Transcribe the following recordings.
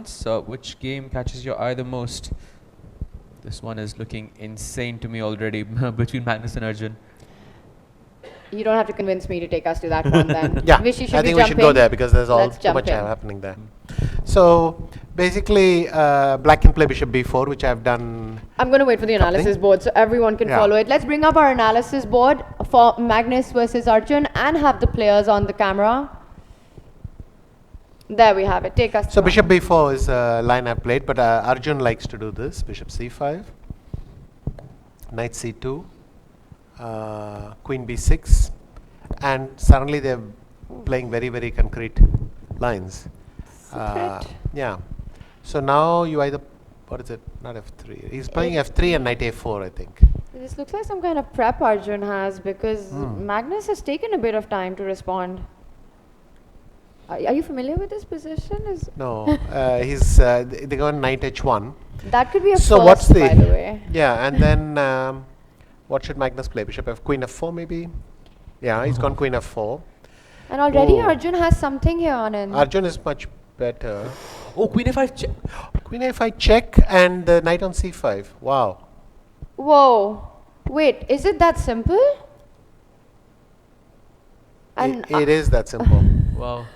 So, which game catches your eye the most? This one is looking insane to me already between Magnus and Arjun. You don't have to convince me to take us to that one then. Yeah, Vishy, I think we should go there because there's Let's too jump much in. happening there. So basically, black can play bishop b4, which I've done. I'm going to wait for the analysis board so everyone can Yeah. follow it. Let's bring up our analysis board for Magnus versus Arjun and have the players on the camera. There we have it. Take us So through. bishop b4 is a line I've played, but Arjun likes to do this. Bishop c5, knight c2, queen b6, and suddenly they're playing very, very concrete lines. Yeah. So now you either, what is it? Not f3. He's playing f3 and knight a4, I think. This looks like some kind of prep Arjun has because Magnus has taken a bit of time to respond. Are you familiar with this position? No, they go on knight h1. That could be a So first, what's the, by the way. yeah, and then what should Magnus play? Bishop f, queen f4 maybe? Yeah, he's gone queen f4. And already Oh. Arjun has something here on him. Arjun is much better. Oh, queen f5 check. Queen a5 check and the knight on c5. Wow. Whoa. Wait, is it that simple? And It is that simple. Wow.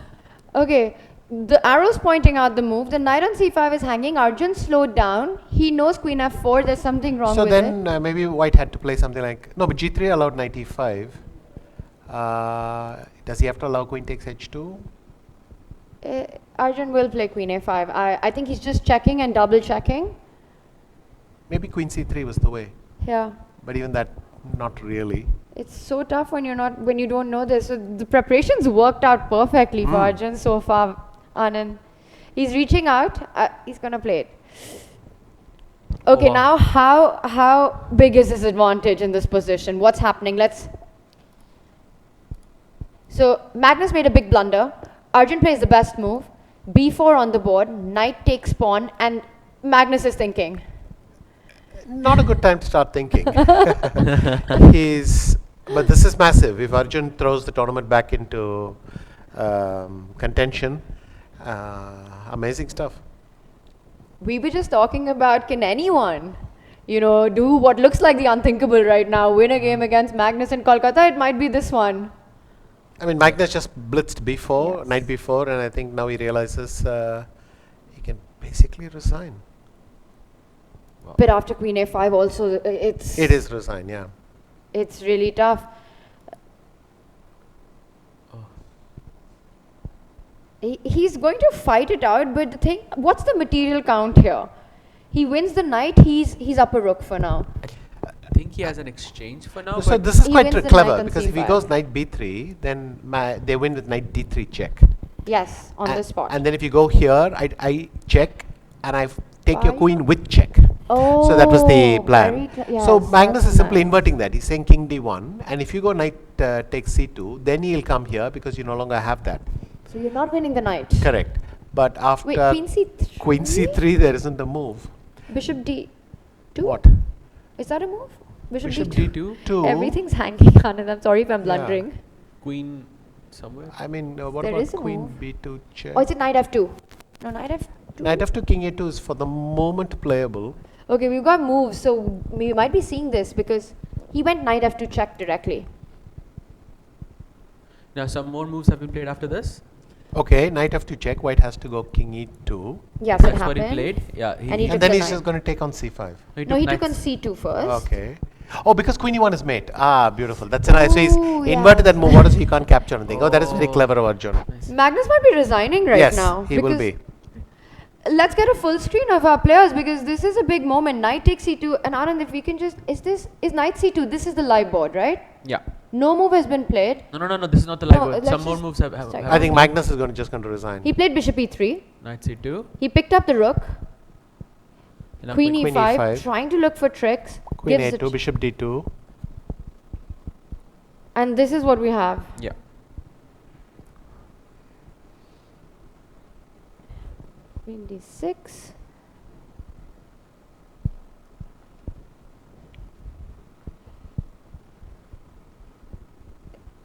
okay, the arrow's pointing out the move. The knight on c5 is hanging. Arjun slowed down. He knows queen f4. There's something wrong So with then it. maybe white had to play something like, no, but g3 allowed knight e5. Does he have to allow queen takes h2? Arjun will play queen a5. I think he's just checking and double checking. Maybe queen c3 was the way, Yeah. but even that, not really. It's so tough when you don't know this. So the preparations worked out perfectly for Arjun so far, Anand. He's reaching out. He's gonna play it. Okay, wow. now how big is his advantage in this position? What's happening? So Magnus made a big blunder. Arjun plays the best move. b4 on the board. Knight takes pawn, and Magnus is thinking. Not a good time to start thinking. But this is massive. If Arjun throws the tournament back into contention, amazing stuff. We were just talking about, can anyone, do what looks like the unthinkable right now, win a game against Magnus in Kolkata? It might be this one. I mean, Magnus just blitzed b4, Yes. knight b4, and I think now he realizes he can basically resign. But after queen a5 also, It is resign, yeah. it's really tough. He's going to fight it out, but the thing, what's the material count here? He wins the knight, he's up a rook for now. I think he has an exchange for now. So but this is He quite wins the knight clever on because if he c5. goes knight b3, then they win with knight d3 check. Yes, on the spot. And then if you go here, I check and I take your Fine. queen with check. So that was the Oh, plan. yes, So Magnus that's is simply nice. inverting that. He's saying king d1, and if you go knight takes c2, then he'll come here because you no longer have that. So you're not winning the knight. Correct. But after Wait, queen c3? queen c3, there isn't a move. Bishop d2? What? Is that a move? Bishop, Bishop d2? d2, Two. Everything's hanging, Anand. I'm sorry if I'm blundering. queen somewhere. I mean, what There about is a queen move. b2 check? Or is it knight f2? No, knight f2. Knight f2, king a2 is for the moment playable. Okay, we've got moves, so we might be seeing this because he went knight f2 check directly. Now, some more moves have been played after this. Okay, knight f2 check. White has to go king e2. Yes, it That's what happened. he played. Yeah, And he And took then the he's knight. just going to take on c5. No, he took on knights. c2 first. Okay. Oh, because queen e1 is mate. Ah, beautiful. That's nice. So he's Ooh, inverted yes. that move. What is he can't capture anything? Oh, that is very Oh. clever of Arjun. Nice. Magnus might be resigning right Yes, now. he will because be. Let's get a full screen of our players because this is a big moment. Knight takes c2, and Anand, if we can just, is knight c2? This is the live board, right? Yeah. No move has been played. No. This is not the live No, board. let's Some more just moves have check. I think Magnus is just going to resign. He played bishop e3. Knight c2. He picked up the rook. And now Queen Queen e5, e5. trying to look for tricks. Queen gives it- a2, bishop d2. And this is what we have. Yeah. Queen d6.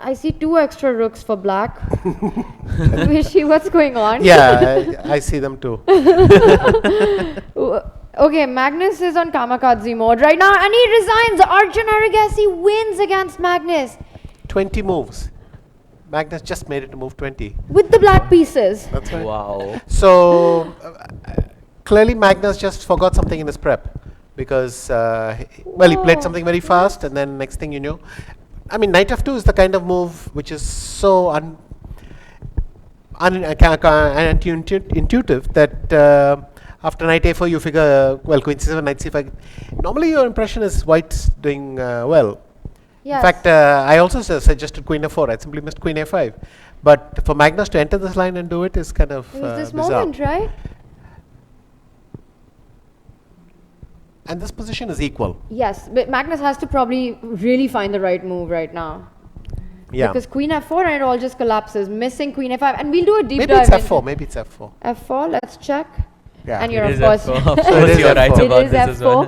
I see 2 extra rooks for black. Vishy, what's going on? Yeah, I see them too. Okay, Magnus is on kamikaze mode right now and he resigns. Arjun Erigaisi wins against Magnus 20 moves. Magnus just made it to move 20. with the black pieces. That's right. Wow. So clearly Magnus just forgot something in his prep because he played something very fast, and then next thing you know, I mean, knight f2 is the kind of move which is so intuitive that after knight a4 you figure, well, queen c7, knight c5. Normally your impression is white's doing well. Yes. In fact, I also suggested queen f4. I simply missed queen a5. But for Magnus to enter this line and do it is kind of It was this bizarre. moment, right? And this position is equal. Yes, but Magnus has to probably really find the right move right now. Yeah. Because queen f4 and it all just collapses. Missing queen f5. And we'll do a deep Maybe dive. it's into f4. Maybe it's f4. F4, let's check. Yeah. And you're It of is course. F4. Of So it course, is you're right F4. about It is this as well.